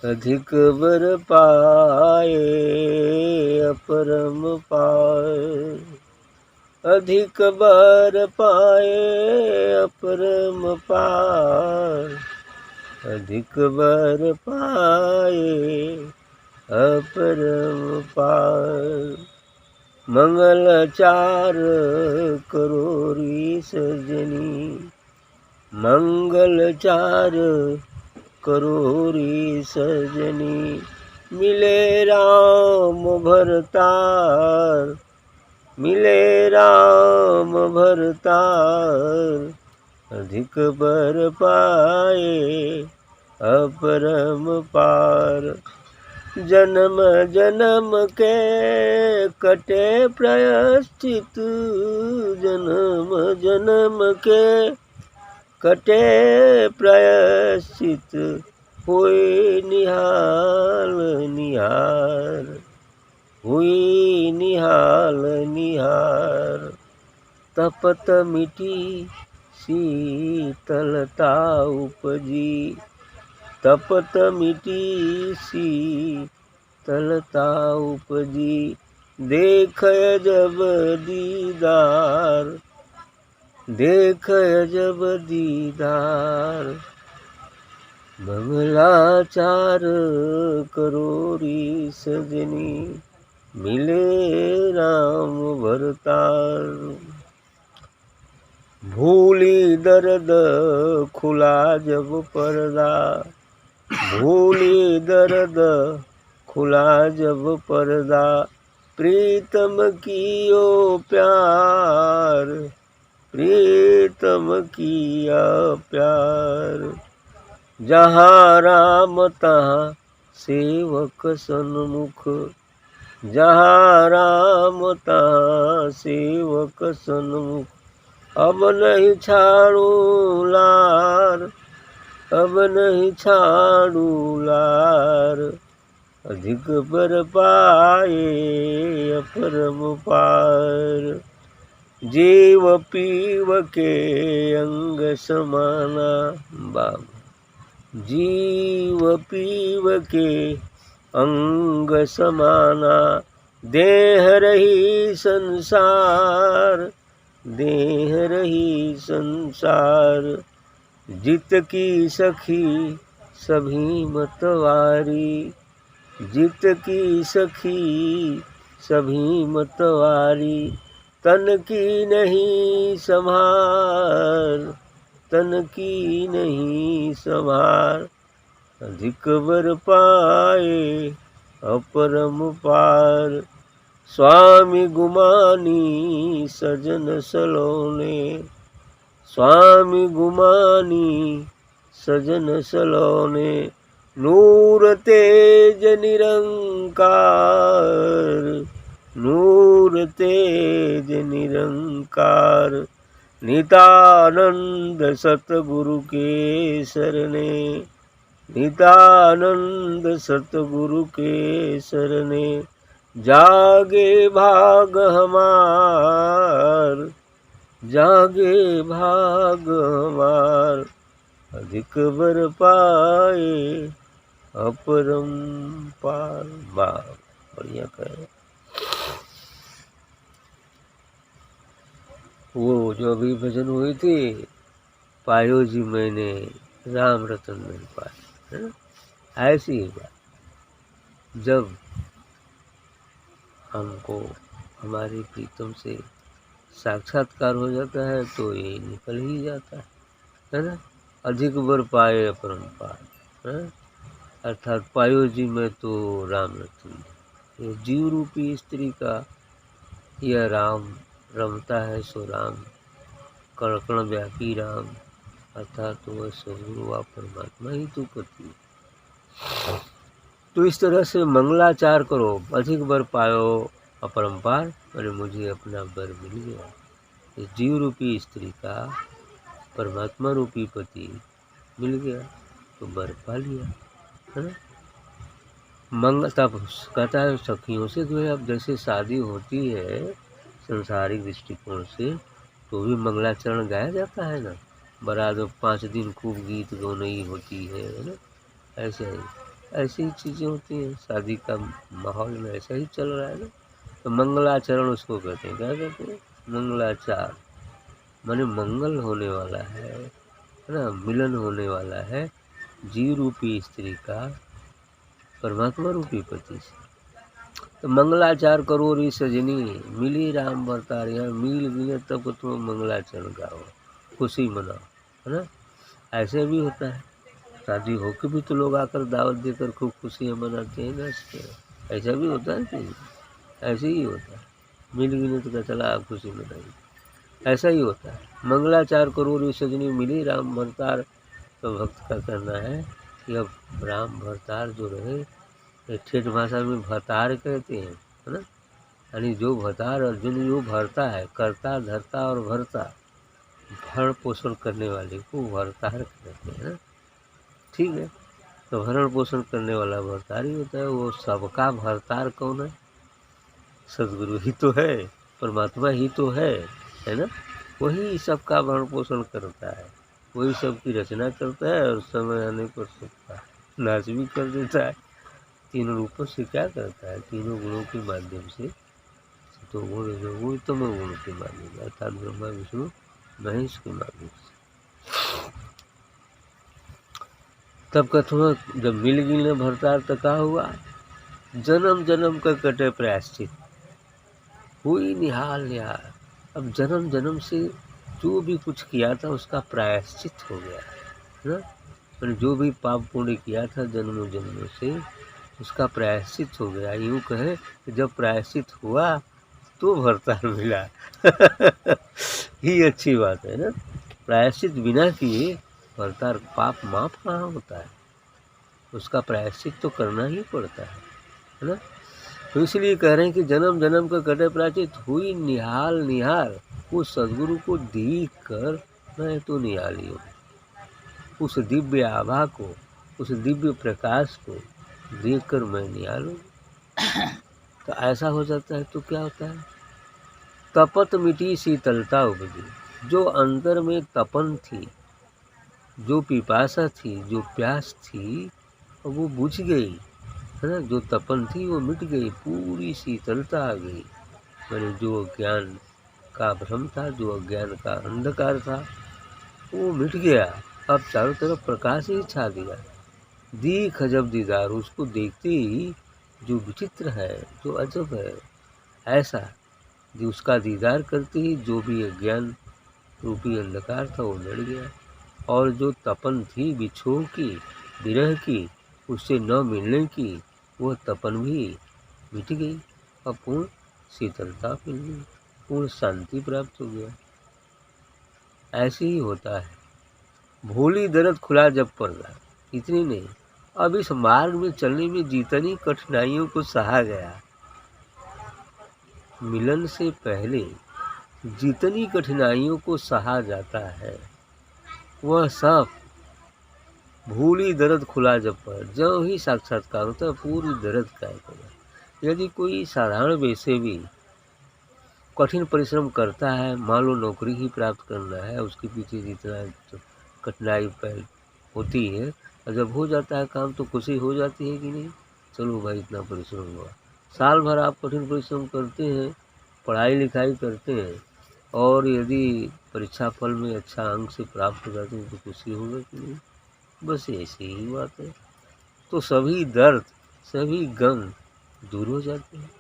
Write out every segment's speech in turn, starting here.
अधिक बर पाए अपरम पार, अधिक बर पाए अपरम पार, अधिक बर पाए अपरम पार। मंगल चार करोरी सजनी, मंगल चार करोरी सजनी, मिले राम भरतार, मिले राम भरतार, अधिक बर पाए अपरम पार। जन्म जन्म के कटे प्रायश्चित, जन्म जन्म के कटे प्रायश्चित, हुई निहाल निहार, हुई निहाल निहार। तपत मिटी शीतलता उपजी, तपत मिटी शीतलता उपजी, देख जब दीदार, देख जब दीदार। मंगलाचार करोरी सजनी, मिले राम भरतार। भूली दर्द खुला जब पर्दा, भूली दर्द खुला जब पर्दा, प्रीतम कियो प्यार, प्रीतम किया प्यार। जहाँ राम तहाँ सेवक सन्मुख, जहाँ राम तहाँ सेवक सन्मुख, अब नहीं छाड़ू लार, अब नहीं छाड़ू लार, अधिक बर पाए अपरम पार। जीव पीव के अंग समाना, बाब जीव पीव के अंग समाना, देह रही संसार, देह रही संसार। जित की सखी सभी मतवारी, जित की सखी सभी मतवारी, तन की नहीं संभार, तन की नहीं संभार। अधिक बर पाए अपरम पार। स्वामी गुमानी सजन सलोने, स्वामी गुमानी सजन सलोने, नूर तेज निरंकार, नूर तेज निरंकार। नितानंद सतगुरु के शरणे, नितानंद सतगुरु के शरणे, जागे भाग हमार, जागे भाग हमार। अधिक बर पाए अपरम पार। वाह, बढ़िया कहे। वो जो अभी भजन हुई थी, पायो जी मैंने राम रतन नहीं पाया, है ना? ऐसी ही बात जब हमको हमारे प्रीतम से साक्षात्कार हो जाता है तो ये निकल ही जाता है ना? अधिक बर पाए अपरंपार, अर्थात पायो जी में तो राम रतन, ये जीव रूपी स्त्री का यह राम रमता है सो राम, कण कण व्यापी राम, अर्थात वह सदगुरु व परमात्मा ही तो पति। तो इस तरह से मंगलाचार करो, अधिक बर पायो अपरंपार, और मुझे अपना बर मिल गया। इस जीव रूपी स्त्री का परमात्मा रूपी पति मिल गया तो बर पा लिया, है ना? तब कहता है सखियों से जो है, अब जैसे शादी होती है संसारिक दृष्टिकोण से तो भी मंगलाचरण गाया जाता है ना, बारात 5 दिन खूब गीत गौनई होती है ना? ऐसे ही ऐसी ही चीज़ें होती हैं। शादी का माहौल में ऐसा ही चल रहा है ना। तो मंगलाचरण उसको कहते हैं। क्या कहते हैं? मंगलाचार, माने मंगल होने वाला है ना, मिलन होने वाला है जीव रूपी स्त्री का परमात्मा रूपी पति से। तो मंगलाचार करो री सजनी, मिली राम भरतार। यहाँ मिल मिले तब तुम मंगलाचरण गाओ, खुशी मनाओ, है ना। ऐसे भी होता है, शादी होकर भी तो लोग आकर दावत देकर खूब खुशियाँ मनाते हैं, नाचते हैं। ऐसा भी होता है कि ऐसे ही होता है। मिल मिले तो क्या चला आप खुशी मनाइए, ऐसा ही होता है। मंगलाचार करो रे सजनी, मिली राम भरतार। तो भक्त का कहना है कि अब राम भरतार जो रहे, ये ठेठ भाषा में भतार कहते हैं, है ना। यानी जो भतार अर्जुन जो भरता है, करता धरता और भरता, भरण पोषण करने वाले को भरतार कहते हैं ना। ठीक है, तो भरण पोषण करने वाला भरतार ही होता है। वो सबका भरतार कौन है? सदगुरु ही तो है, परमात्मा ही तो है ना। वही सबका भरण पोषण करता है, वही सबकी रचना करता है और समय आने पर सबका नाश भी कर देता है। तीनों रूपों से क्या करता है? तीनों गुणों के माध्यम से, तो गुण रजोगुण तमोगुण के माध्यम से, अर्थात ब्रह्मा विष्णु महेश के माध्यम से। तब कथुआ जब मिल गिल न भरतार तो क्या हुआ? जन्म जन्म का कटे प्रायश्चित, हुई निहाल निहाल। अब जन्म जन्म से जो भी कुछ किया था उसका प्रायश्चित हो गया, है ना। पर जो भी पाप पुण्य किया था जन्मों जन्मों से, उसका प्रायश्चित हो गया। यूँ कहे कि जब प्रायश्चित हुआ तो भरतार मिला। ही अच्छी बात है ना। प्रायश्चित बिना किए भरतार पाप माफ कहाँ होता है? उसका प्रायश्चित तो करना ही पड़ता है ना। तो इसलिए कह रहे हैं कि जन्म जन्म का कटे प्रायश्चित, हुई निहाल निहाल। उस सदगुरु को देख कर मैं तो निहाली हूँ, उस दिव्य आभा को, उस दिव्य प्रकाश को देख कर मैं निहाल हूँ। तो ऐसा हो जाता है तो क्या होता है? तपत मिटी शीतलता उपजी। जो अंदर में तपन थी, जो पिपासा थी, जो प्यास थी, वो बुझ गई, है ना। जो तपन थी वो मिट गई, पूरी शीतलता आ गई। मैंने जो अज्ञान का भ्रम था, जो अज्ञान का अंधकार था, वो मिट गया। अब चारों तरफ प्रकाश ही छा गया। दीख अजब दीदार, उसको देखते ही जो विचित्र है, जो अजब है, ऐसा जो उसका दीदार करते ही जो भी अज्ञान रूपी अंधकार था वो मिट गया। और जो तपन थी विछोह की, विरह की, उससे न मिलने की, वो तपन भी मिट गई। अब पूर्ण शीतलता मिल गई, पूर्ण शांति प्राप्त हो गया। ऐसे ही होता है। भोली दर्द खुला जब पर्दा, इतनी नहीं, अब इस मार्ग में चलने में जितनी कठिनाइयों को सहा गया, मिलन से पहले जितनी कठिनाइयों को सहा जाता है, वह सब भूली दर्द खुला जब पर, जो ही साक्षात्कार होता है पूरी दर्द गायब हो जाती है। यदि कोई साधारण वैसे भी कठिन परिश्रम करता है, मान लो नौकरी ही प्राप्त करना है, उसके पीछे जितना कठिनाई होती है, और जब हो जाता है काम तो खुशी हो जाती है कि नहीं? चलो भाई इतना परिश्रम हुआ। साल भर आप कठिन परिश्रम करते हैं, पढ़ाई लिखाई करते हैं, और यदि परीक्षा फल में अच्छा अंक से प्राप्त हो जाते हैं तो खुशी होगा कि नहीं? बस ऐसी ही बात है। तो सभी दर्द, सभी गम दूर हो जाते हैं।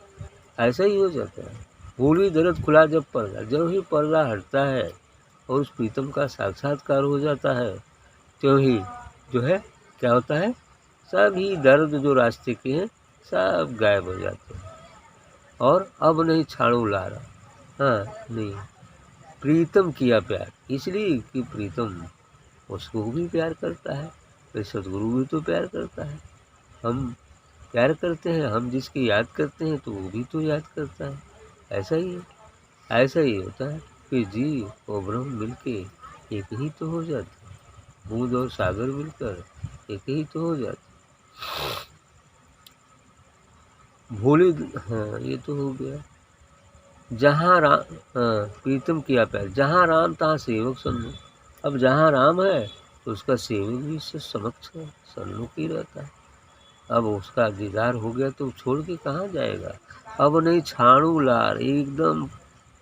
ऐसा ही हो जाता है। भूली दर्द खुला जब पर्दा, जब ही पर्दा हटता है और उस प्रीतम का साक्षात्कार हो जाता है, त्यों ही जो है क्या होता है? सभी दर्द जो रास्ते के हैं सब गायब हो जाते हैं। और अब नहीं छाड़ू ला रहा, हाँ नहीं, प्रीतम किया प्यार, इसलिए कि प्रीतम उसको भी प्यार करता है, तो सदगुरु भी तो प्यार करता है। हम प्यार करते हैं, हम जिसकी याद करते हैं तो वो भी तो याद करता है। ऐसा ही है, ऐसा ही होता है कि जीव और ब्रह्म मिलके एक ही तो हो जाते हैं। बूंद और सागर मिलकर एक ही तो हो जाते। भोले, हाँ ये तो हो गया। जहाँ राम, हाँ प्रीतम किया प्यार, जहाँ राम तहाँ सेवक सन्मुख। अब जहाँ राम है तो उसका सेवक भी समक्ष है, सन्मुख ही रहता है। अब उसका दीदार हो गया तो छोड़ के कहाँ जाएगा। अब नहीं छाणु लार एकदम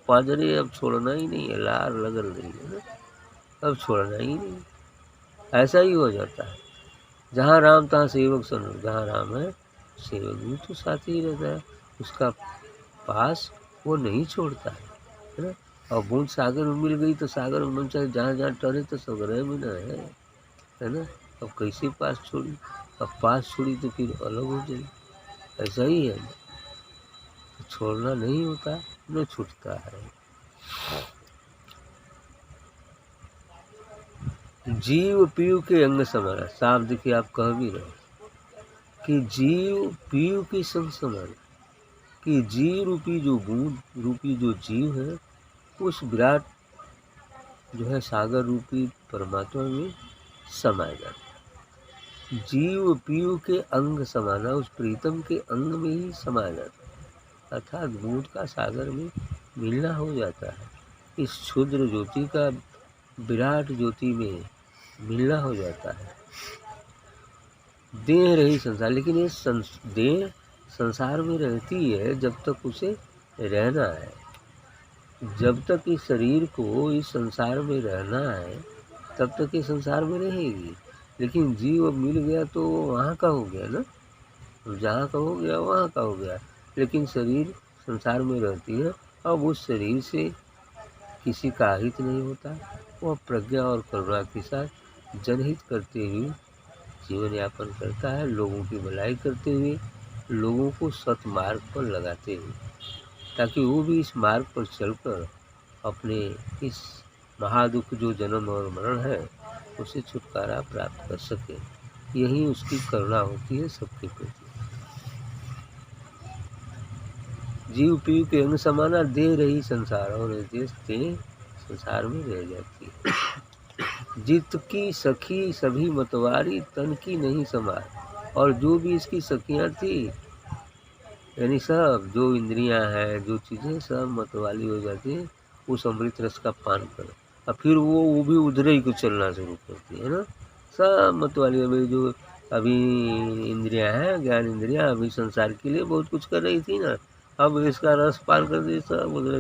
पाजरे, अब छोड़ना ही नहीं है, लार लगल रही है ना, अब छोड़ना ही नहीं। ऐसा ही हो जाता है। जहाँ राम तहाँ सेवक सुनो, जहाँ राम है सेवक भी तो साथ ही रहता है, उसका पास वो नहीं छोड़ता है ना। और बूंद सागर में मिल गई तो सागर में मन चाहे जहाँ जहाँ टहरे तो सगरे में ना है ना। अब कैसे पास छोड़ी, अब पास छोड़ी तो फिर अलग हो जाएगी, ऐसा ही है। तो छोड़ना नहीं होता, न छूटता है। जीव पीव के अंग समाना, साफ देखिए आप कह भी रहे कि जीव पीव के संग समाना, कि जीव रूपी जो बूंद रूपी जो जीव है उस विराट जो है सागर रूपी परमात्मा में समाया जाता है। जीव पीव के अंग समाना, उस प्रीतम के अंग में ही समाया जाता है, अर्थात बूंद का सागर में मिलना हो जाता है। इस क्षुद्र ज्योति का विराट ज्योति में मिलना हो जाता है। देह रही संसार, लेकिन ये देह संसार में रहती है जब तक उसे रहना है। जब तक इस शरीर को इस संसार में रहना है तब तक ये संसार में रहेगी। लेकिन जीव अब मिल गया तो वहाँ का हो गया ना, जहाँ का हो गया वहाँ का हो गया। लेकिन शरीर संसार में रहती है, अब उस शरीर से किसी का हित नहीं होता। वह प्रज्ञा और करुणा के साथ जनहित करते हुए जीवन यापन करता है, लोगों की भलाई करते हुए, लोगों को सतमार्ग पर लगाते हुए, ताकि वो भी इस मार्ग पर चलकर अपने इस महादुख जो जन्म और मरण है उसे छुटकारा प्राप्त कर सके। यही उसकी करुणा होती है सबके प्रति। जीव पीव के अंग समाना, दे रही संसार, और देश संसार में रह जाती है। जित की सखी सभी मतवारी, तन की नहीं समार। और जो भी इसकी सखियाँ थी, यानी सब जो इंद्रियां हैं, जो चीज़ें सब मतवाली हो जाती है उस अमृत रस का पान कर, और फिर वो भी उधर ही को चलना शुरू करती है ना। सब मतवाली, अभी जो अभी इंद्रियां हैं, ज्ञान इंद्रियां अभी संसार के लिए बहुत कुछ कर रही थी ना, अब इसका रस पान कर दी सब उधर